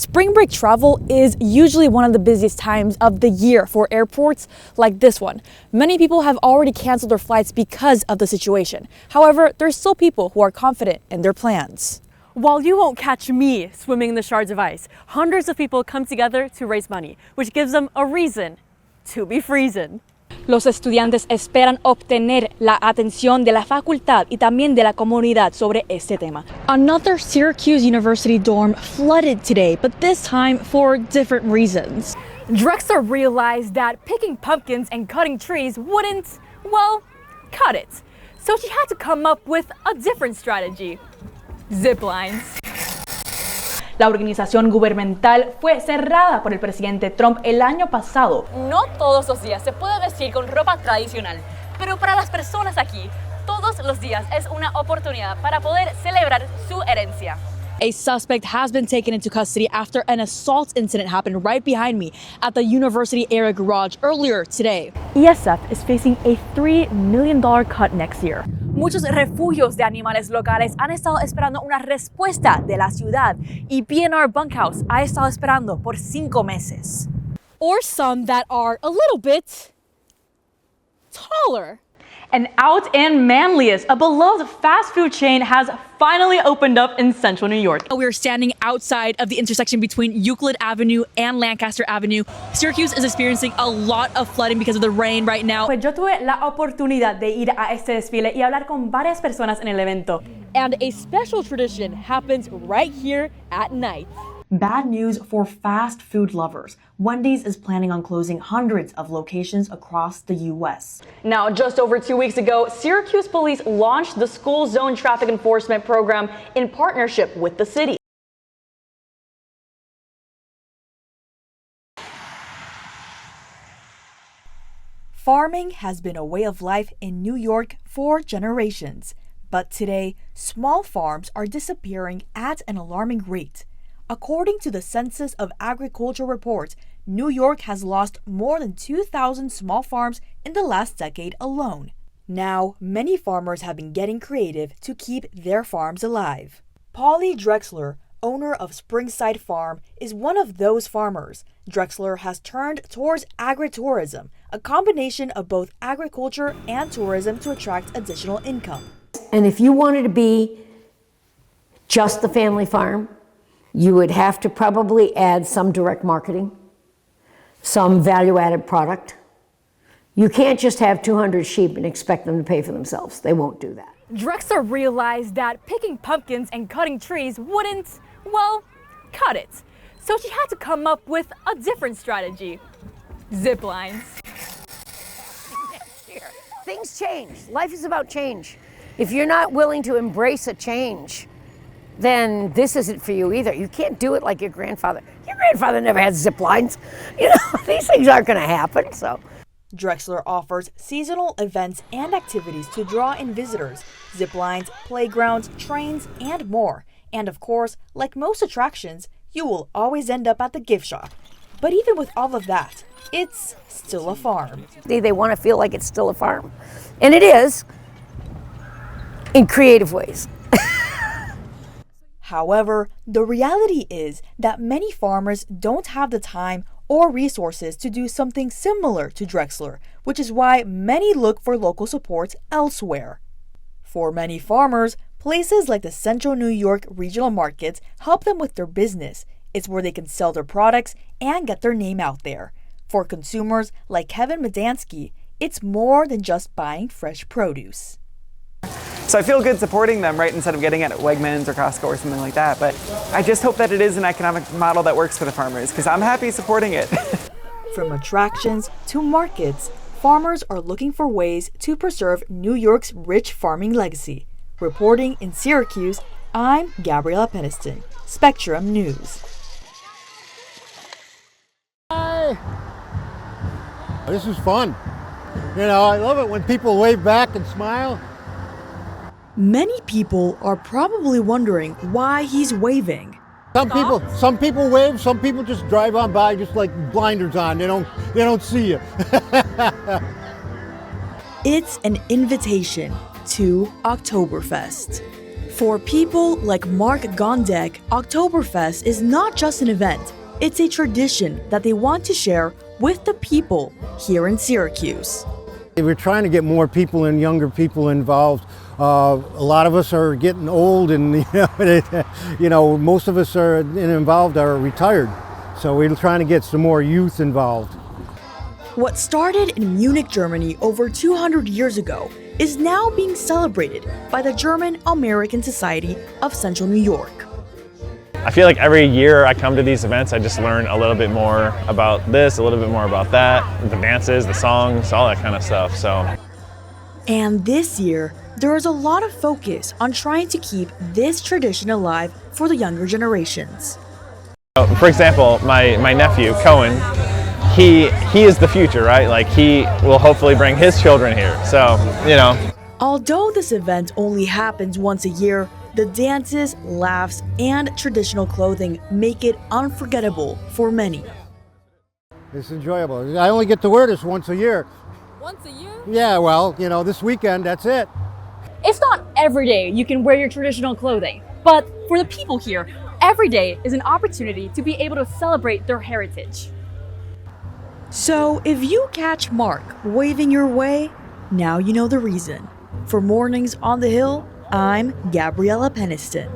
Spring break travel is usually one of the busiest times of the year for airports like this one. Many people have already canceled their flights because of the situation. However, there's still people who are confident in their plans. While you won't catch me swimming in the shards of ice, hundreds of people come together to raise money, which gives them a reason to be freezing. Los estudiantes esperan obtener la atención de la facultad y también de la comunidad sobre este tema. Another Syracuse University dorm flooded today, but this time for different reasons. Drexler realized that picking pumpkins and cutting trees wouldn't, well, cut it. So she had to come up with a different strategy. Zip lines. La organización gubernamental fue cerrada por el presidente Trump el año pasado. No todos los días se puede vestir con ropa tradicional, pero para las personas aquí, todos los días es una oportunidad para poder celebrar su herencia. A suspect has been taken into custody after an assault incident happened right behind me at the university area garage earlier today. ESF is facing a $3 million cut next year. Muchos refugios de animales locales han estado esperando una respuesta de la ciudad y B&R Bunkhouse ha estado esperando por 5 meses. Or some that are a little bit taller. And out in Manlius, a beloved fast food chain has finally opened up in central New York. We're standing outside of the intersection between Euclid Avenue and Lancaster Avenue. Syracuse is experiencing a lot of flooding because of the rain right now. Pues yo tuve la oportunidad de ir a este desfile y hablar con varias personas en el evento. And a special tradition happens right here at night. Bad news for fast food lovers. Wendy's is planning on closing hundreds of locations across the U.S. Now, just over 2 weeks ago, Syracuse police launched the school zone traffic enforcement program in partnership with the city. Farming has been a way of life in New York for generations. But today, small farms are disappearing at an alarming rate. According to the Census of Agriculture report, New York has lost more than 2,000 small farms in the last decade alone. Now, many farmers have been getting creative to keep their farms alive. Polly Drexler, owner of Springside Farm, is one of those farmers. Drexler has turned towards agritourism, a combination of both agriculture and tourism to attract additional income. And if you wanted to be just the family farm, you would have to probably add some direct marketing, some value-added product. You can't just have 200 sheep and expect them to pay for themselves. They won't do that. Drexler realized that picking pumpkins and cutting trees wouldn't, well, cut it. So she had to come up with a different strategy. Zip lines. Things change. Life is about change. If you're not willing to embrace a change, then this isn't for you either. You can't do it like your grandfather. Your grandfather never had zip lines. You know, these things aren't going to happen, so. Drexler offers seasonal events and activities to draw in visitors, zip lines, playgrounds, trains, and more. And of course, like most attractions, you will always end up at the gift shop. But even with all of that, it's still a farm. They want to feel like it's still a farm. And it is, in creative ways. However, the reality is that many farmers don't have the time or resources to do something similar to Drexler, which is why many look for local support elsewhere. For many farmers, places like the Central New York regional markets help them with their business. It's where they can sell their products and get their name out there. For consumers like Kevin Medansky, it's more than just buying fresh produce. So I feel good supporting them, right, instead of getting it at Wegmans or Costco or something like that. But I just hope that it is an economic model that works for the farmers, because I'm happy supporting it. From attractions to markets, farmers are looking for ways to preserve New York's rich farming legacy. Reporting in Syracuse, I'm Gabriela Peniston, Spectrum News. Hi. This is fun. You know, I love it when people wave back and smile. Many people are probably wondering why he's waving. Some people wave, some people just drive on by just like blinders on. They don't see you. It's an invitation to Oktoberfest. For people like Mark Gondek, Oktoberfest is not just an event, it's a tradition that they want to share with the people here in Syracuse. We're trying to get more people and younger people involved. A lot of us are getting old, and most of us are involved are retired. So we're trying to get some more youth involved. What started in Munich, Germany over 200 years ago is now being celebrated by the German American Society of Central New York. I feel like every year I come to these events, I just learn a little bit more about this, a little bit more about that, the dances, the songs, all that kind of stuff. And this year, there is a lot of focus on trying to keep this tradition alive for the younger generations. For example, my nephew, Cohen, he is the future, right? Like, he will hopefully bring his children here. So, Although this event only happens once a year, the dances, laughs, and traditional clothing make it unforgettable for many. It's enjoyable. I only get to wear this once a year. Once a year? Yeah, well, this weekend, that's it. It's not every day you can wear your traditional clothing, but for the people here, every day is an opportunity to be able to celebrate their heritage. So if you catch Mark waving your way, now you know the reason. For Mornings on the Hill, I'm Gabriela Peniston.